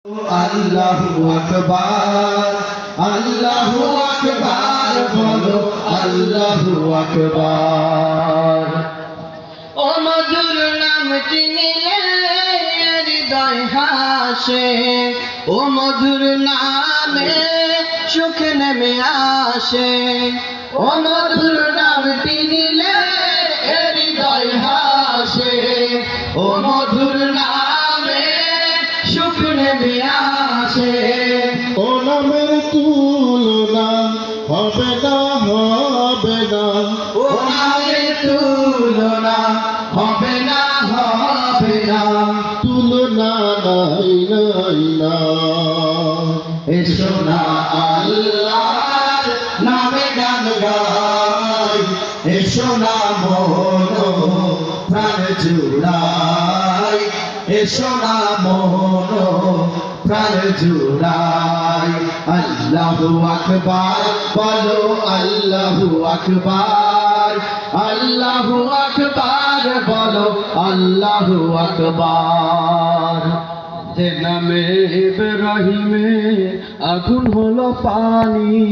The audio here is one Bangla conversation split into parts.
আল্লাহু আকবার, আল্লাহু আকবার, বলো আল্লাহু আকবার। ও মধুর নামটি নিলে হৃদয় হাসে, ও মধুর নামে সুখ নেমে আসে। ও মধুর নামটি নিলে হৃদয় হাসে, ও মধুর নামে সুখ নেমে আসে। ও নামের তুলনা হবে না, হবে না, ও নামের তুলনা হবে না, হবে না। তুলনা নাই নাই না। এসো না আল্লাহর নামে গান গাই, এসো না মন প্রাণ জুড়াই, এসো না মন প্রাণ জুড়াই। আল্লাহু আকবার, বলো আল্লাহু আকবার, আল্লাহু আকবার, বলো আল্লাহু আকবার। যে নামে ইব্রাহিমে আগুন হলো পানি,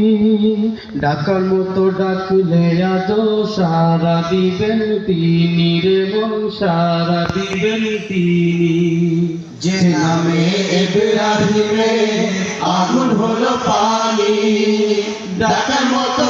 ডাকার মতো ডাকলে আজ সারা দিবেন তিনি রে মন, সারা দিবেন তিনি। যে নামে ইব্রাহিমে আগুন হলো পানি, ডাকার মতো